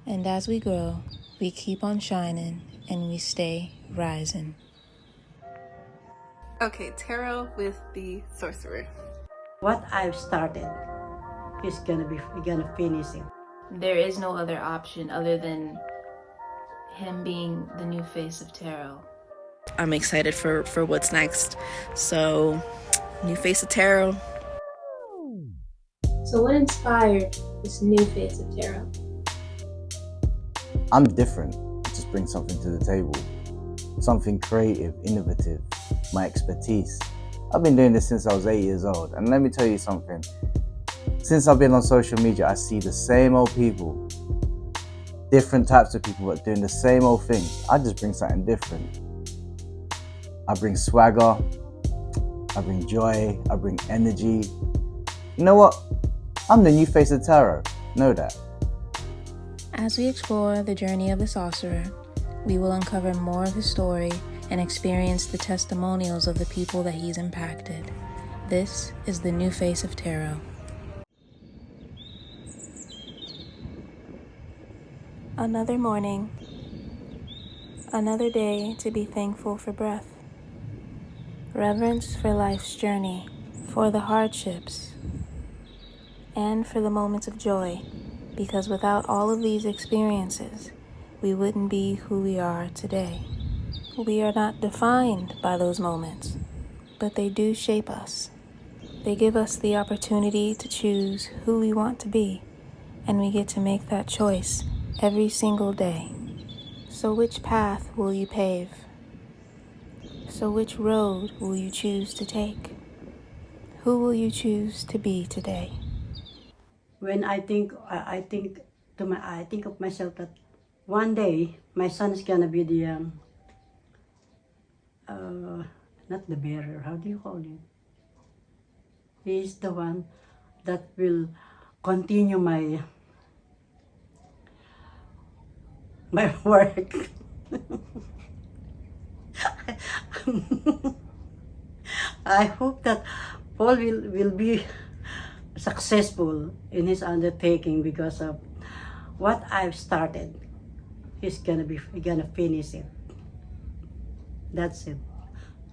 And as we grow, we keep on shining and we stay rising. Okay, tarot with the Saucerer. What I've started is we're gonna finish it. There is no other option other than him being the new face of tarot. I'm excited for what's next. So, new face of tarot. So what inspired this new face of tarot? I'm different. Just bring something to the table. Something creative, innovative, my expertise. I've been doing this since I was 8 years old, and let me tell you something. Since I've been on social media, I see the same old people, different types of people, but doing the same old things. I just bring something different. I bring swagger, I bring joy, I bring energy. You know what? I'm the new face of tarot. Know that. As we explore the journey of the Saucerer, we will uncover more of his story and experience the testimonials of the people that he's impacted. This is the new face of tarot. Another morning, another day to be thankful for breath, reverence for life's journey, for the hardships, and for the moments of joy, because without all of these experiences, we wouldn't be who we are today. We are not defined by those moments, but they do shape us. They give us the opportunity to choose who we want to be, and we get to make that choice every single day. So which path will you pave? So which road will you choose to take? Who will you choose to be today? When I think of myself that one day my son is gonna be the not the bearer. How do you call it? He is the one that will continue my work. I hope that Paul will be successful in his undertaking because of what I've started. We're gonna finish it. That's it.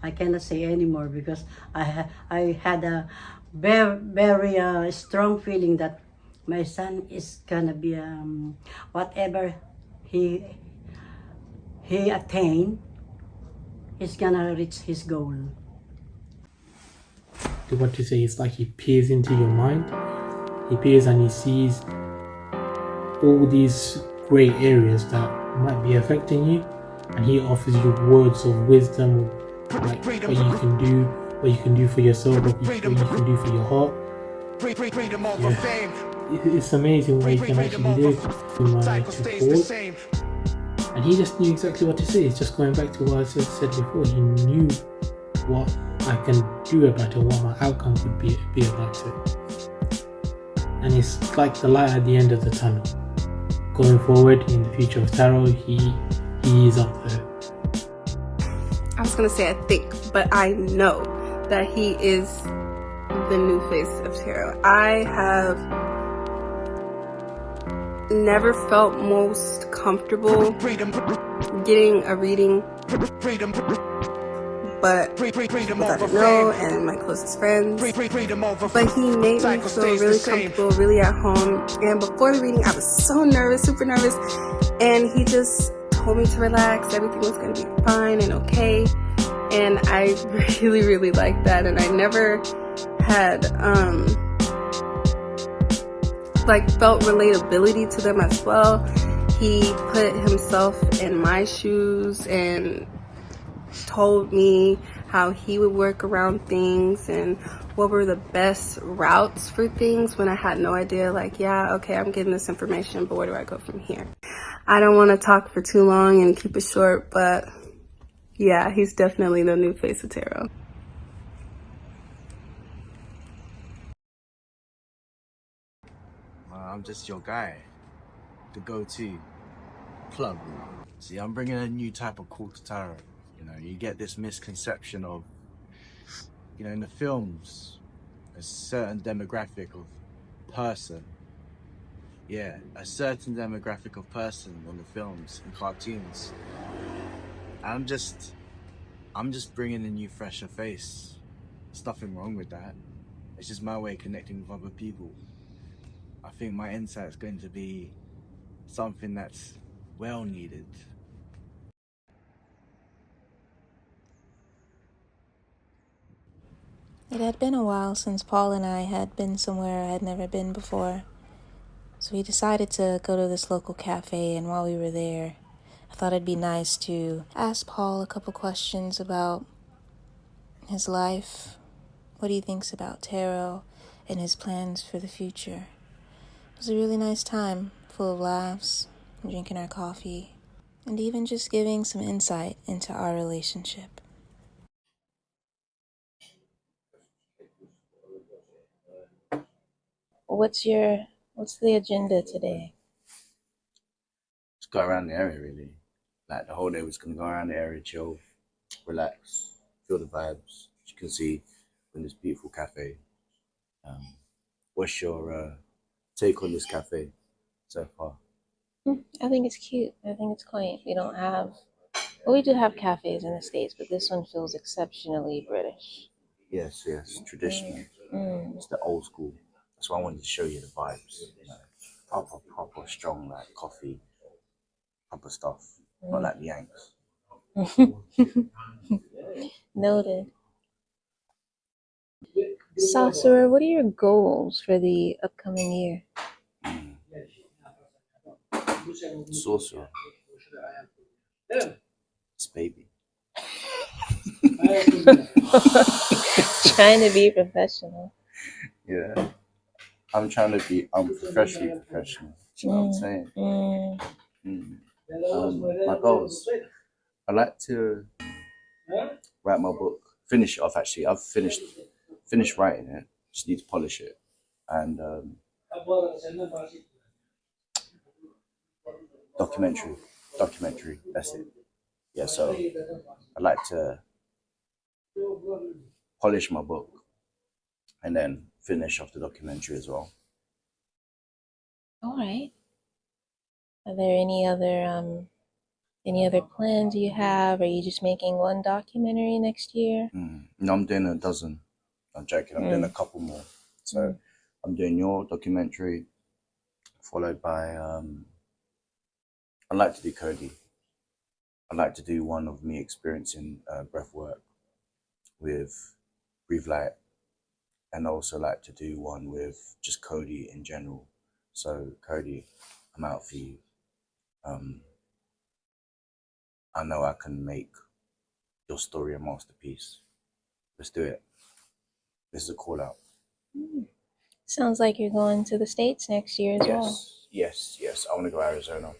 I cannot say anymore because I had a very strong feeling that my son is gonna be whatever he attained, he's gonna reach his goal. What to say, it's like he peers into your mind. He peers and he sees all these grey areas that might be affecting you, and he offers you words of wisdom, like what you can do for yourself, what you can do for your heart. Yeah. It's amazing what he can actually do to Paul. And he just knew exactly what to say. It's just going back to what I said before. He knew what I can do about it, what my outcome could be about it. And it's like the light at the end of the tunnel. Going forward in the future of tarot, he is up there. I was gonna say I think, but I know that he is the new face of tarot. I have never felt most comfortable getting a reading but without a know and my closest friends. But he made me feel really comfortable, really at home. And before the reading, I was so nervous, super nervous. And he just told me to relax. Everything was going to be fine and okay. And I really, really liked that. And I never had felt relatability to them as well. He put himself in my shoes and told me how he would work around things and what were the best routes for things when I had no idea. Like, yeah, okay, I'm getting this information, but where do I go from here? I don't want to talk for too long and keep it short, but yeah, he's definitely the new face of tarot. I'm just your guy, the go-to plug. See, I'm bringing a new type of call to tarot. You know, you get this misconception of, you know, in the films, a certain demographic of person Yeah, a certain demographic of person on the films and cartoons. I'm just bringing a new, fresher face. There's nothing wrong with that. It's just my way of connecting with other people. I think my insight's going to be something that's well needed. It had been a while since Paul and I had been somewhere I had never been before. So we decided to go to this local cafe, and while we were there, I thought it'd be nice to ask Paul a couple questions about his life, what he thinks about tarot, and his plans for the future. It was a really nice time, full of laughs, drinking our coffee, and even just giving some insight into our relationship. What's the agenda today? Just go around the area, really. Like, the whole day was gonna go around the area, chill, relax, feel the vibes. As you can see, in this beautiful cafe. What's your take on this cafe so far? I think it's cute. I think it's quaint. We do have cafes in the States, but this one feels exceptionally British. Yes, traditional. Mm. It's the old school. That's why I wanted to show you the vibes. Proper, strong, like coffee, proper stuff. Not like the Yanks. Noted. Saucerer, what are your goals for the upcoming year? Saucerer. It's baby. Trying to be professional. Yeah. I'm trying to be professionally professional. You know what I'm saying? My goals. I like to write my book. Finish it off, actually. I've finished writing it. Just need to polish it. And documentary. That's it. Yeah, so I like to polish my book and then finish off the documentary as well. All right. Are there any other plans you have? Are you just making one documentary next year? No, I'm doing a dozen. I'm joking. I'm doing a couple more. So I'm doing your documentary, followed by I'd like to do Cody. I'd like to do one of me experiencing breath work with Breathe Light, and also like to do one with just Cody in general. So Cody, I'm out for you. I know I can make your story a masterpiece. Let's do it. This is a call out. Sounds like you're going to the States next year as well. Yes. I want to go to Arizona.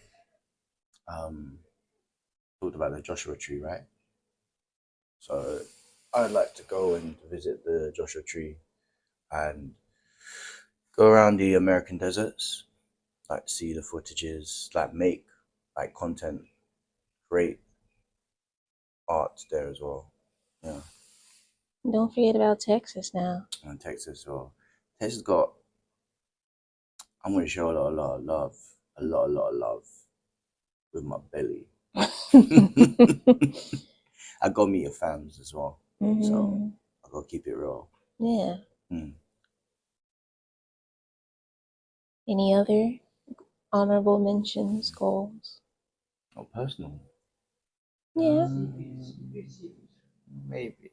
Talked about the Joshua Tree, right? So I'd like to go and visit the Joshua Tree and go around the American deserts, like see the footages, like make like content, create art there as well. Yeah. Don't forget about Texas now. And Texas as well. Texas got, I'm going to show a lot of love, a lot of love with my belly. I got to meet your fams as well. So I got to keep it real. Yeah. Any other honorable mentions, goals? Oh, personal? Yeah. Maybe.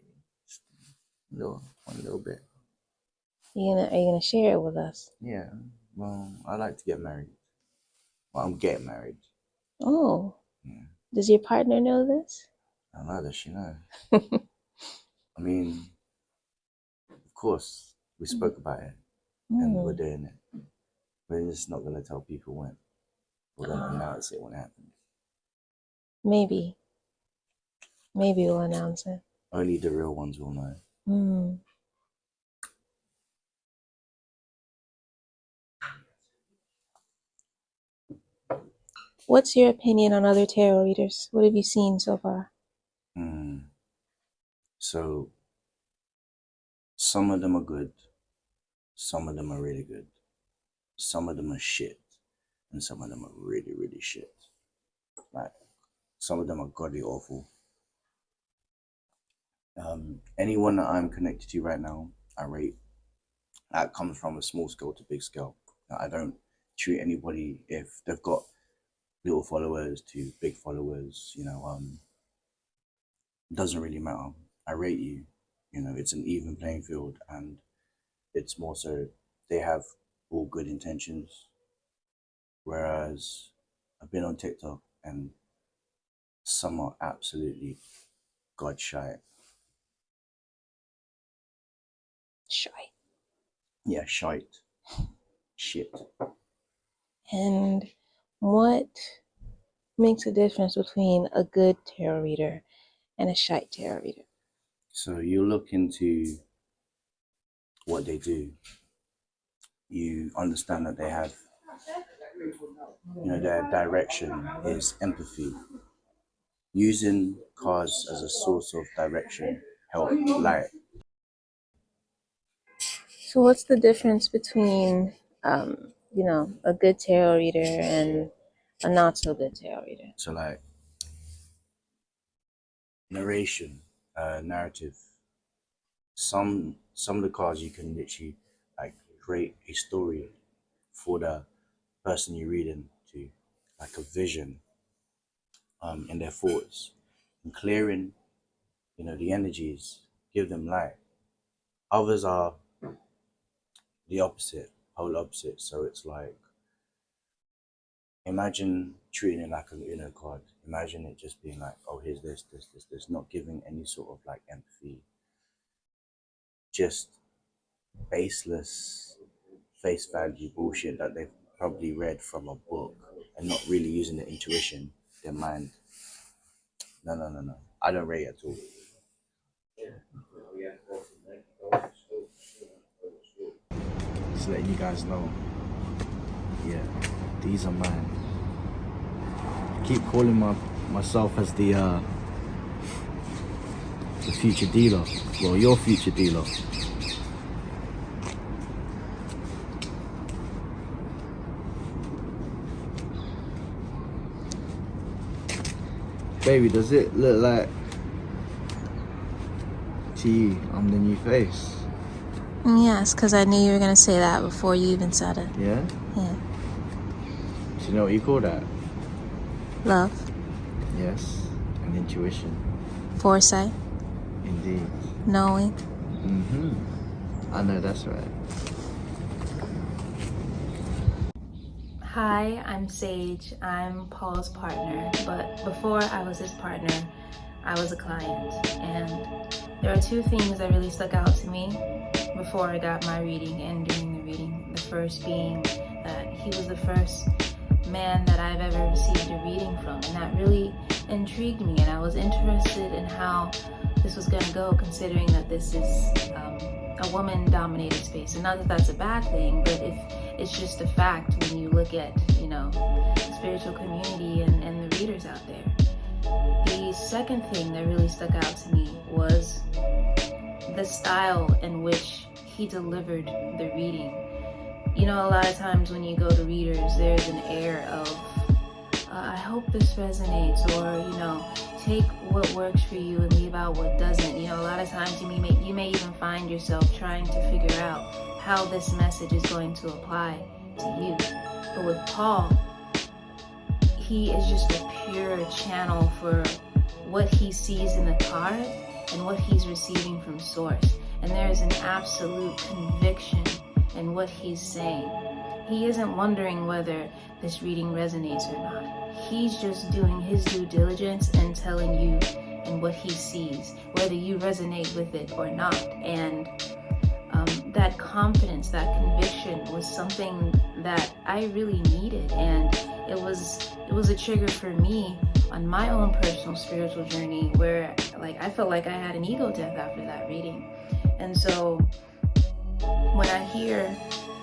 One little bit. Are you gonna share it with us? Yeah. Well, I like to get married. Well, I'm getting married. Oh. Yeah. Does your partner know this? I know that she knows. I mean, of course, we spoke about it and we're doing it. We're just not going to tell people when. We're going to announce it when it happens. Maybe we'll announce it. Only the real ones will know. What's your opinion on other tarot readers? What have you seen so far? So, some of them are good. Some of them are really good. Some of them are shit. and some of them are really, really shit. Like, some of them are godly awful. Anyone that I'm connected to right now, I rate. That comes from a small scale to big scale. I don't treat anybody if they've got little followers to big followers, doesn't really matter. I rate you, it's an even playing field, and it's more so they have all good intentions. Whereas I've been on TikTok and some are absolutely god shy. Shy. Yeah, shite. Shit. And what makes a difference between a good tarot reader and a shy tarot reader? So you look into what they do. You understand that they have, their direction is empathy. Using cards as a source of direction help light. So what's the difference between, a good tarot reader and a not so good tarot reader? So like narration, narrative. Some of the cards you can literally like create a story for the person you're reading to, like a vision in their thoughts, and clearing, the energies, give them light. Others are the opposite, whole opposite. So it's like, imagine treating it like a card. Imagine it just being like, oh, here's this, not giving any sort of like empathy. Just baseless, face value bullshit that they've probably read from a book and not really using their intuition, their mind. No. I don't rate at all. Just letting you guys know. Yeah, these are mine. I keep calling myself as the future dealer. Well, your future dealer. Baby, does it look like to you I'm the new face? Yes, because I knew you were going to say that before you even said it. Yeah? Yeah. Do you know what you call that? Love. Yes. And intuition. Foresight. Indeed. Knowing. I know that's right. Hi, I'm Saige. I'm Paul's partner, but before I was his partner, I was a client. And there are two things that really stuck out to me before I got my reading and during the reading. The first being that he was the first man that I've ever received a reading from, and that really intrigued me, and I was interested in how this was going to go, considering that this is a woman-dominated space. And not that that's a bad thing, but if it's just a fact when you look at, the spiritual community and the readers out there. The second thing that really stuck out to me was the style in which he delivered the reading. A lot of times when you go to readers, there's an air of, I hope this resonates, or, take what works for you and leave out what doesn't. A lot of times you may even find yourself trying to figure out how this message is going to apply to you. But with Paul, he is just a pure channel for what he sees in the card and what he's receiving from source. And there is an absolute conviction in what he's saying. He isn't wondering whether this reading resonates or not. He's just doing his due diligence and telling you and what he sees, whether you resonate with it or not. And that confidence, that conviction was something that I really needed. And it was a trigger for me on my own personal spiritual journey where I felt like I had an ego death after that reading. And so when I hear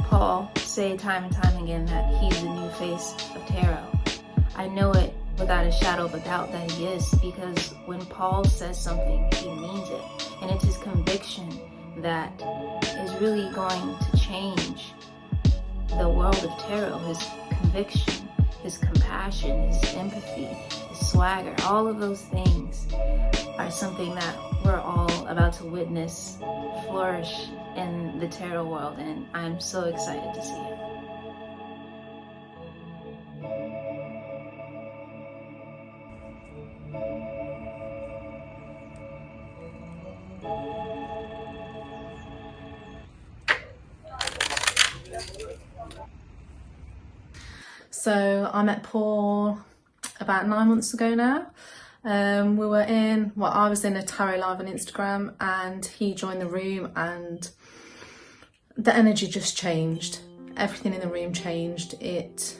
Paul say time and time again that he's the new face of tarot, I know it without a shadow of a doubt that he is, because when Paul says something, he means it. And it's his conviction that is really going to change the world of tarot, his conviction, his compassion, his empathy, his swagger, all of those things are something that we're all about to witness flourish in the tarot world, and I'm so excited to see it. So I met Paul about 9 months ago now. We were in, well, I was in a tarot live on Instagram and he joined the room, and the energy just changed. Everything in the room changed. It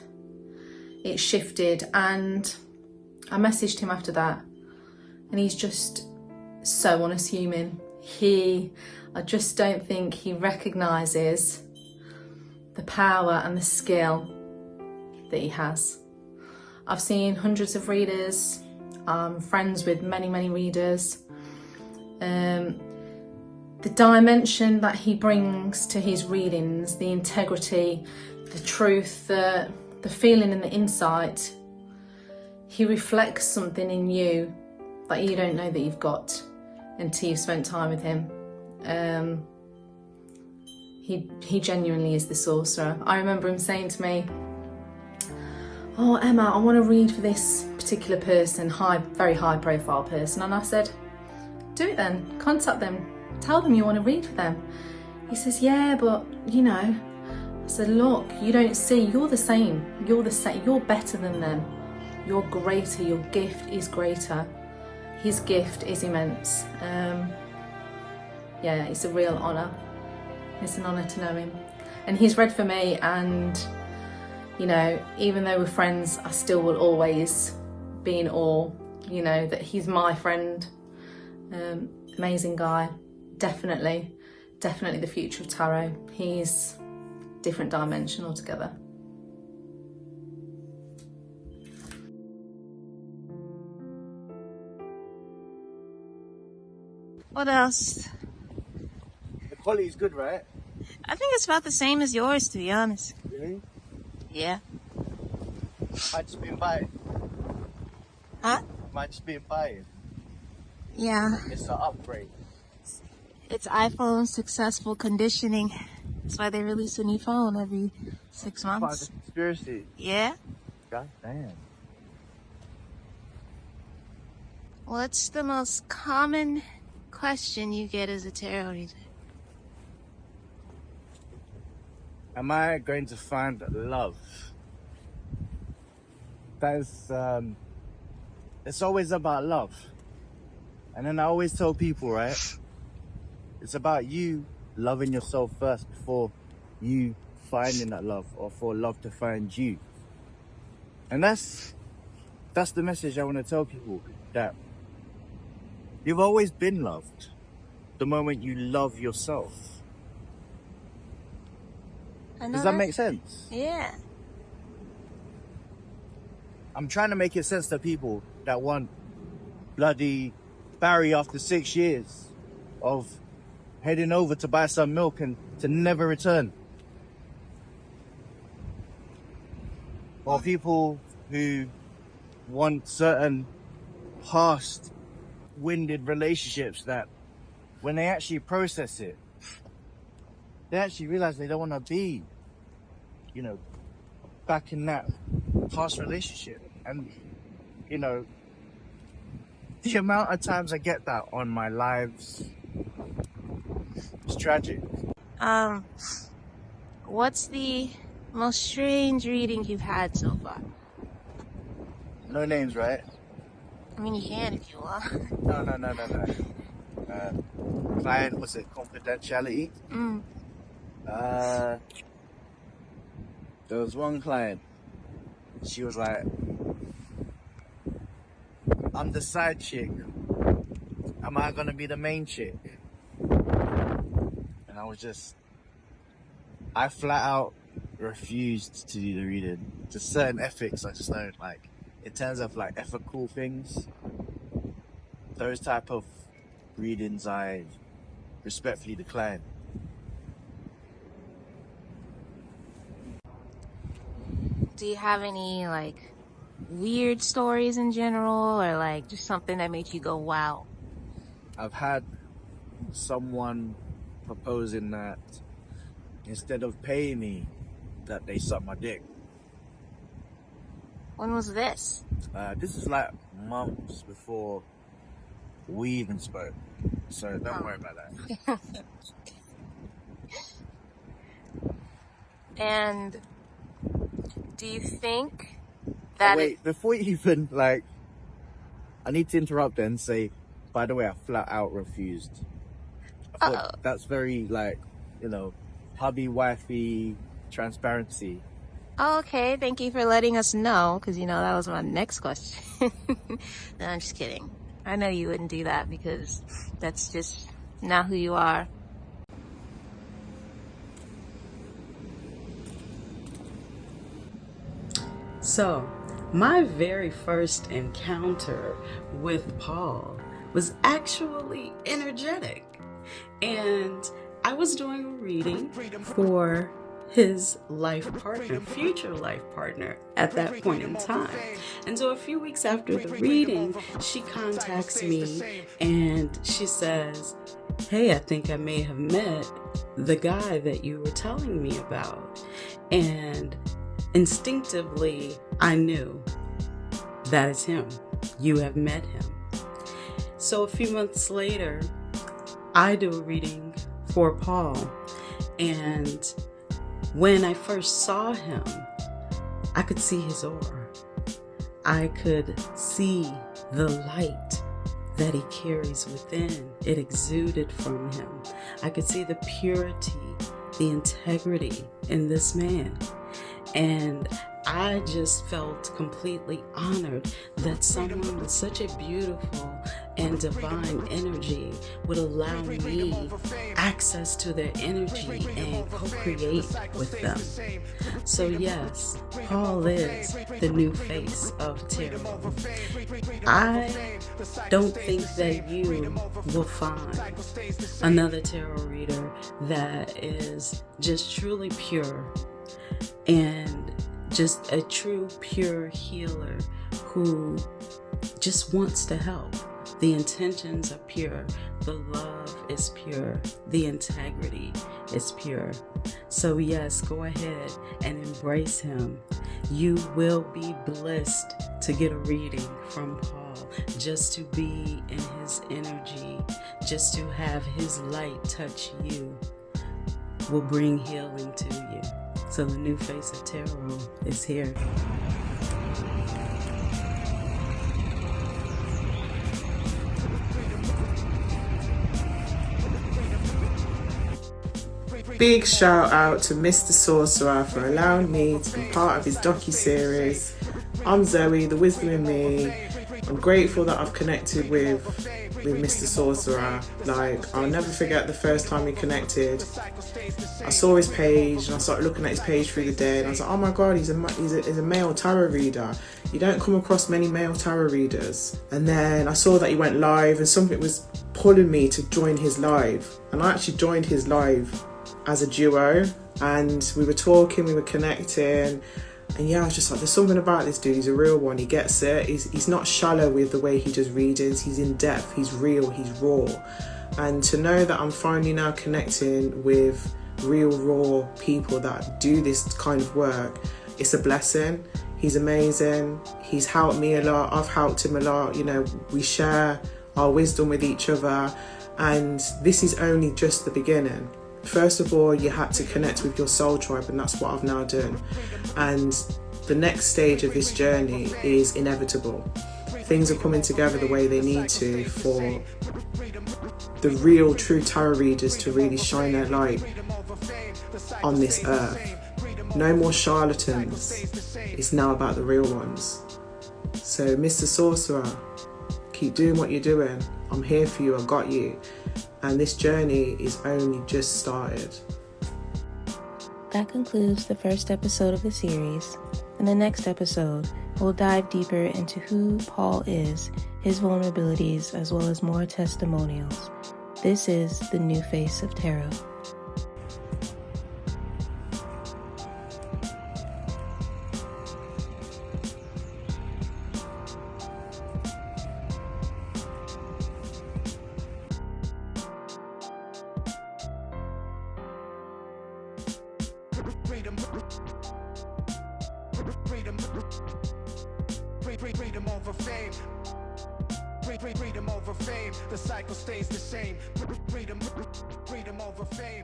shifted, and I messaged him after that, and he's just so unassuming. I just don't think he recognises the power and the skill that he has. I've seen hundreds of readers. I'm friends with many readers. The dimension that he brings to his readings, the integrity, the truth, the feeling and the insight, he reflects something in you that you don't know that you've got until you've spent time with him. He genuinely is the sorcerer. I remember him saying to me, "Oh, Emma, I want to read for this particular person, very high profile person." And I said, "Do it then, contact them, tell them you want to read for them." He says, "Yeah, but you know." I said, "Look, you don't see, you're the same, you're better than them. You're greater, your gift is greater. His gift is immense." Yeah, it's a real honour. It's an honour to know him. And he's read for me, and you know, even though we're friends, I still will always be in awe, you know, that he's my friend. Amazing guy. Definitely the future of tarot. He's different dimension altogether. What else? The quality is good, right? I think it's about the same as yours, to be honest. Really? Yeah. Might just be invited. Huh? Might just be invited. Yeah. It's an upgrade. It's iPhone successful conditioning. That's why they release a new phone every 6 Part of months. the conspiracy. Yeah? God damn. What's the most common question you get as a tarot reader? Am I going to find love? That is, it's always about love. And then I always tell people, right? It's about you loving yourself first before you finding that love, or for love to find you. And that's the message I want to tell people, that you've always been loved the moment you love yourself. Does that make sense? Yeah. I'm trying to make it sense to people that want bloody Barry after 6 years of heading over to buy some milk and to never return. Or people who want certain past winded relationships that when they actually process it, they actually realize they don't want to be, you know, back in that past relationship. And, you know, the amount of times I get that on my lives, it's tragic. What's the most strange reading you've had so far? No names, right? I mean, you can if you want. No. Client, what's it, confidentiality? There was one client, she was like, "I'm the side chick. Am I gonna be the main chick?" And I flat out refused to do the reading. Just certain ethics, I just don't like. In terms of like ethical things, those type of readings I respectfully decline. Do you have any, like, weird stories in general, or, like, just something that made you go, wow? I've had someone proposing that instead of paying me, that they suck my dick. When was this? This is like months before we even spoke, so don't worry about that. And do you think that Wait, before you even, like, I need to interrupt and say, by the way, I flat out refused. I thought that's very, like, you know, hubby, wifey, transparency. Oh, okay, thank you for letting us know, because, you know, that was my next question. No, I'm just kidding. I know you wouldn't do that because that's just not who you are. So, my very first encounter with Paul was actually energetic. And I was doing a reading for his life partner, future life partner at that point in time. And so a few weeks after the reading, she contacts me and she says, hey, I think I may have met the guy that you were telling me about. And instinctively, I knew that is him. You have met him. So a few months later, I do a reading for Paul. And when I first saw him, I could see his aura. I could see the light that he carries within. It exuded from him. I could see the purity, the integrity in this man. And I just felt completely honored that someone with such a beautiful and divine energy would allow me access to their energy and co-create with them. So yes, Paul is the new face of tarot. I don't think that you will find another tarot reader that is just truly pure and just a true pure healer who just wants to help. The intentions are pure, the love is pure, the integrity is pure. So yes, go ahead and embrace him. You will be blessed to get a reading from Paul, just to be in his energy, just to have his light touch you will bring healing to you. So the new face of tarot is here. Big shout out to Mr. Saucerer for allowing me to be part of his docu-series. I'm Zoe, the wisdom in me. I'm grateful that I've connected with Mr. Saucerer. Like, I'll never forget the first time we connected. I saw his page and I started looking at his page through the day and I was like, oh my god, he's a male tarot reader. You don't come across many male tarot readers. And then I saw that he went live and something was pulling me to join his live. And I actually joined his live as a duo and we were talking, we were connecting. And yeah, I was just like, there's something about this dude. He's a real one. He gets it. He's not shallow with the way he does readings. He's in depth. He's real. He's raw. And to know that I'm finally now connecting with real, raw people that do this kind of work, it's a blessing. He's amazing. He's helped me a lot. I've helped him a lot. You know, we share our wisdom with each other. And this is only just the beginning. First of all, you had to connect with your soul tribe, and that's what I've now done. And the next stage of this journey is inevitable. Things are coming together the way they need to for the real, true tarot readers to really shine their light on this earth. No more charlatans. It's now about the real ones. So, Mr. Saucerer, keep doing what you're doing. I'm here for you. I got you. And this journey is only just started. That concludes the first episode of the series. In the next episode, we'll dive deeper into who Paul is, his vulnerabilities, as well as more testimonials. This is the new face of tarot. freedom over fame. Freedom over fame, the cycle stays the same. Freedom over fame.